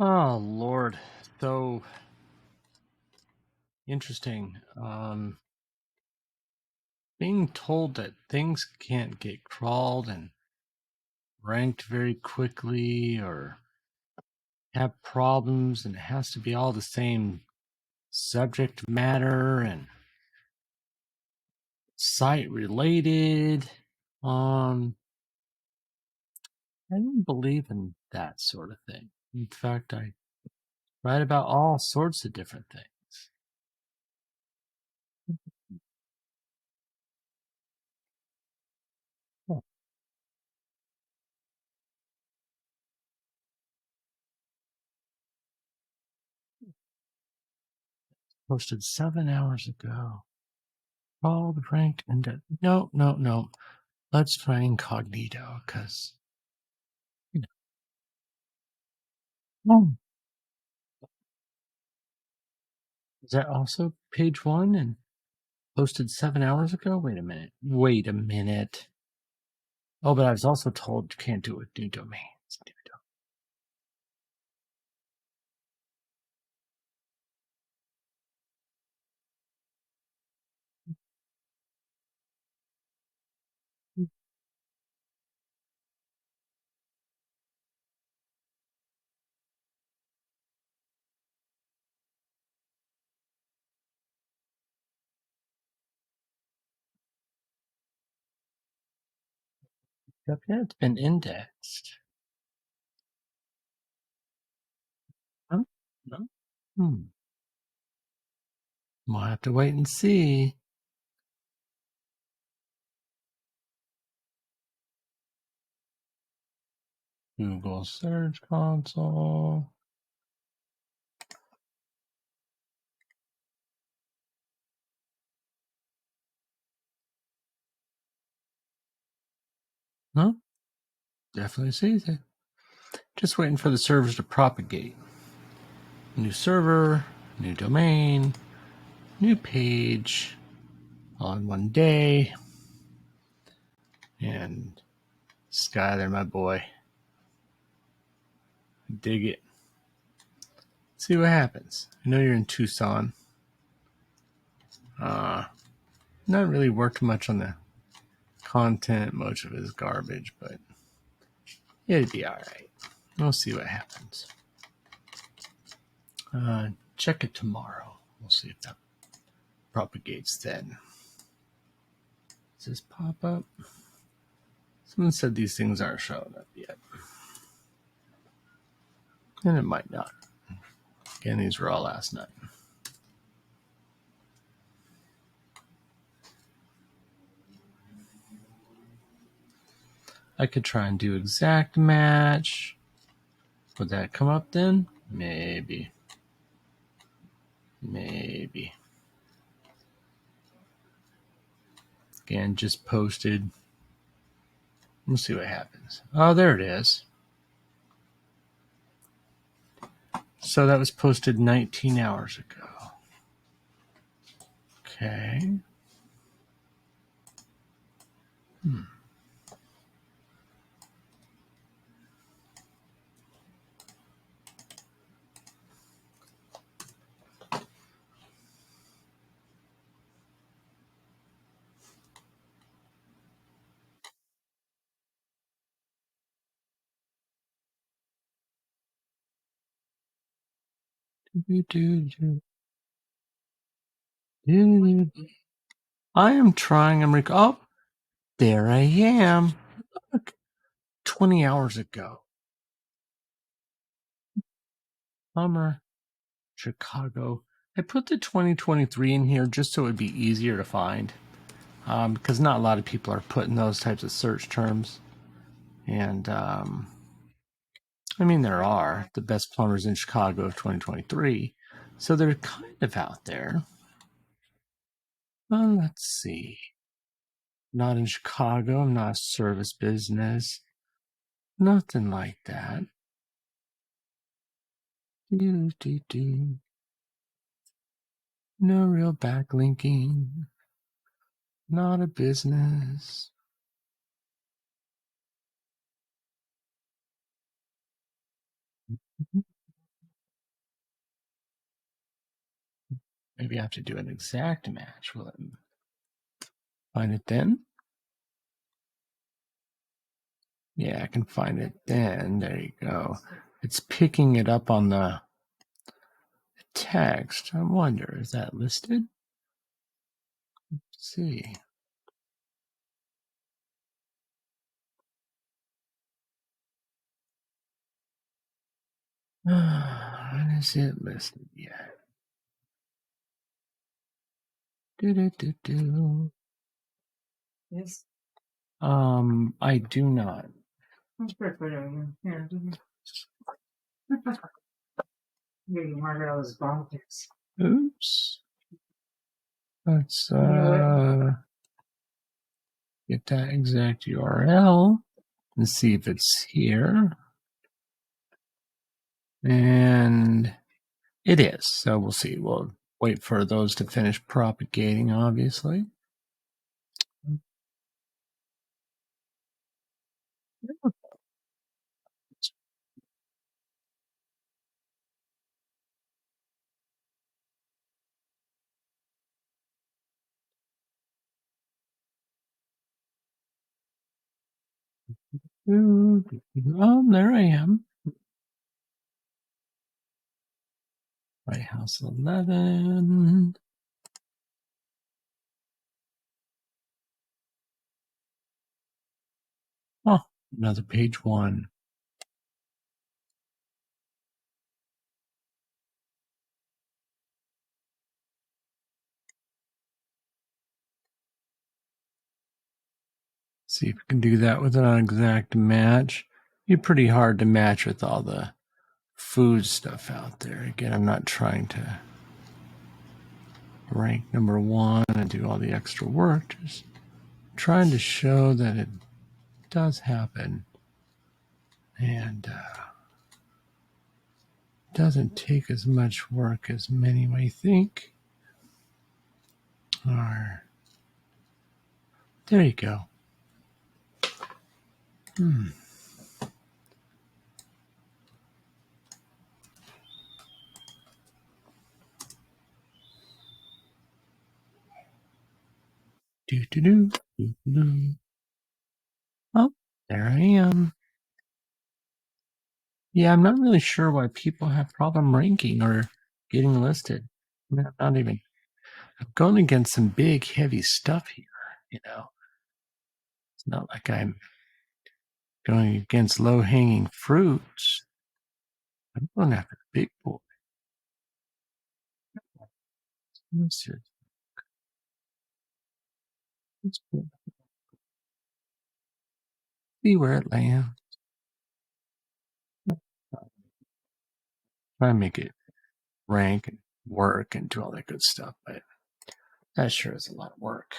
Oh Lord, so interesting. Being told that things can't get crawled and ranked very quickly or have problems and it has to be all the same subject matter and site related. Um, I don't believe in that sort of thing. In fact, I write about all sorts of different things. Oh, posted 7 hours ago. Called, ranked, and no, no, no. Let's try incognito because you know. Oh, is that also page one and posted 7 hours ago? Wait a minute. Wait a minute. Oh, but I was also told you can't do it with new domains. Yep, yeah, it's been indexed. Huh? No? Hmm. We'll have to wait and see. Google Search Console. No, definitely sees it. Just waiting for the servers to propagate. New server, new domain, new page, all in one day. And Skyler, my boy, dig it. See what happens. I know you're in Tucson. Not really worked much on the content. Much of it is garbage, but it'd be all right. We'll see what happens. Check it tomorrow. We'll see if that propagates then. Does this pop up? Someone said these things aren't showing up yet. And it might not. Again, these were all last night. I could try and do exact match. Would that come up then? Maybe. Maybe. Again, just posted. We'll see what happens. Oh, there it is. So that was posted 19 hours ago. Okay. I am trying. Oh, there I am. Look, 20 hours ago. Bummer. Chicago. I put the 2023 in here just so it would be easier to find. Because not a lot of people are putting those types of search terms. And, I mean, there are the best plumbers in Chicago of 2023. So they're kind of out there. Well, let's see. Not in Chicago. I'm not a service business. Nothing like that. Do, do, do. No real backlinking. Not a business. Maybe I have to do an exact match. Will it find it then? Yeah, I can find it then. There you go. It's picking it up on the text. I wonder, is that listed? Let's see. When is it listed yet? Do. Yes. I do not. Here, you mark all those bomb tips. Oops. Let's get that exact URL and see if it's here. And it is. So we'll see. We'll wait for those to finish propagating, obviously. Oh, there I am. White House 11. Oh, another page 1. See if we can do that with an exact match. Be pretty hard to match with all the food stuff out there. Again, I'm not trying to rank number 1 and do all the extra work. Just trying to show that it does happen and doesn't take as much work as many may think. Or there you go. Do. Oh, there I am. Yeah, I'm not really sure why people have problem ranking or getting listed. I mean, I'm not even. I'm going against some big, heavy stuff here. It's not like I'm going against low-hanging fruits. I'm going after the big boy. Let's see where it lands. Try and make it rank and work and do all that good stuff, but that sure is a lot of work.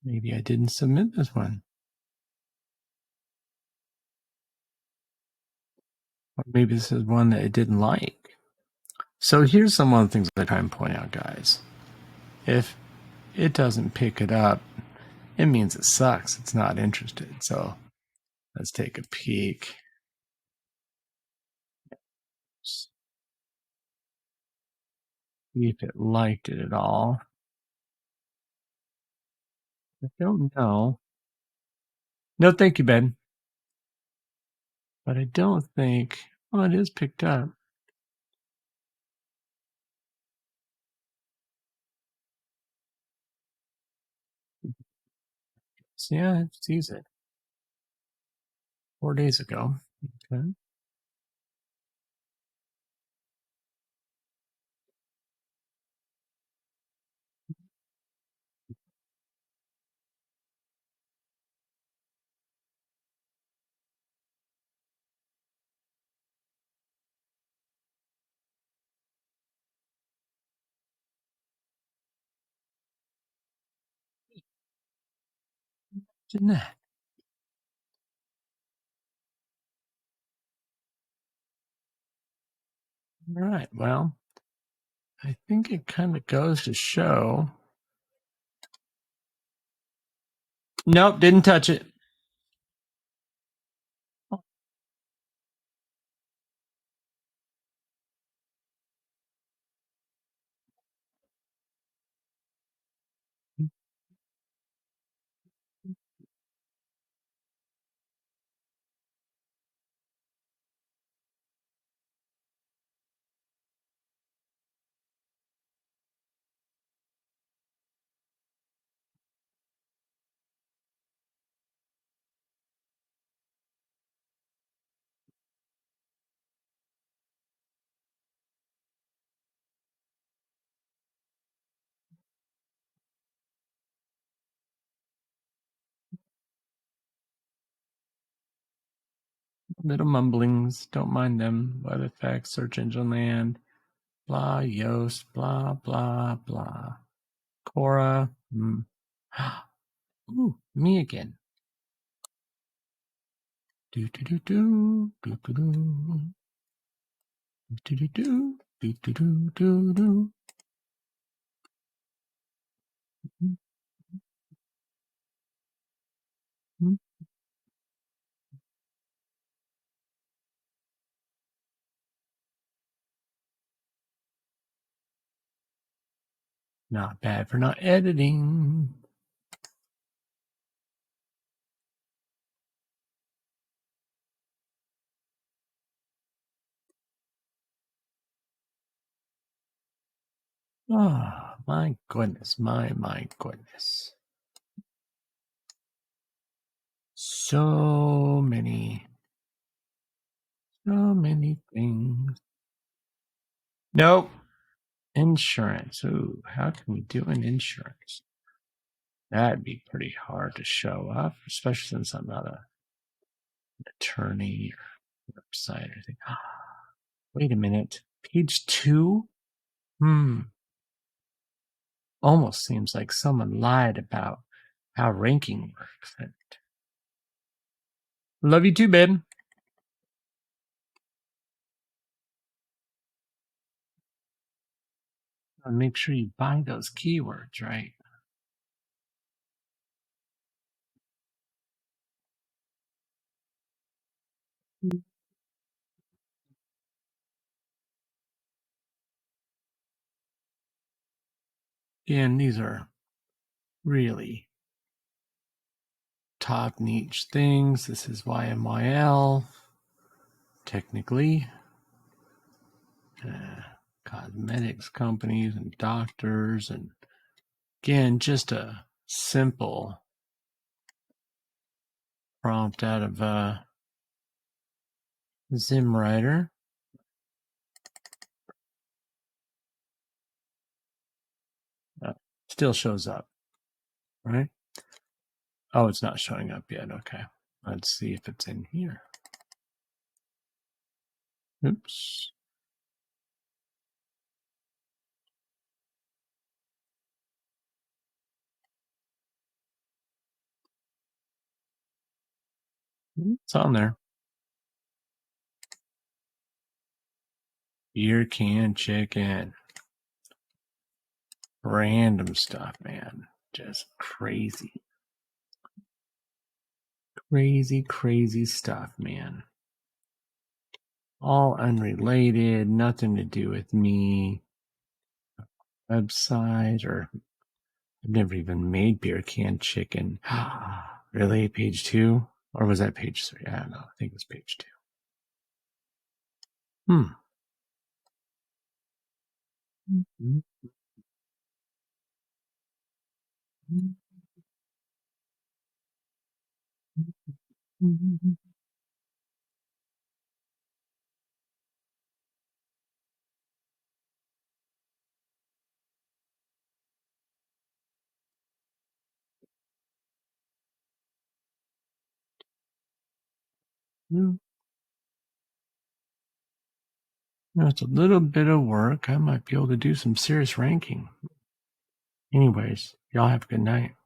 Maybe I didn't submit this one. Or maybe this is one that it didn't like. So here's some of the things I try and point out, guys. If it doesn't pick it up, it means it sucks. It's not interested. So let's take a peek. See if it liked it at all. I don't know. No, thank you, Ben. But I don't think. Well, it is picked up. So yeah, it sees it. 4 days ago. Okay. Didn't that? All right. Well, I think it kind of goes to show Nope, didn't touch it. Little mumblings, don't mind them. Weather facts, search engine land, blah, Yoast, blah, blah, blah. Cora, ooh, me again. Do do do do do do do do do do do do do do do. Not bad for not editing. Oh, my goodness, my goodness. So many things. Nope. Insurance. Ooh, how can we do an insurance? That'd be pretty hard to show up, especially since I'm not an attorney or website or anything. Wait a minute. Page 2? Almost seems like someone lied about how ranking works. Love you too, babe. And make sure you buy those keywords, right? Again, these are really top niche things. This is YMYL, technically. Cosmetics companies and doctors, and again, just a simple prompt out of ZimWriter. Still shows up, right? Oh, it's not showing up yet. Okay. Let's see if it's in here. Oops. It's on there. Beer can chicken. Random stuff, man. Just crazy. Crazy stuff, man. All unrelated, nothing to do with me. Website, or I've never even made beer can chicken. Really? Page 2? Or was that page 3? I don't know. I think it was page 2. It's a little bit of work. I might be able to do some serious ranking. Anyways, y'all have a good night.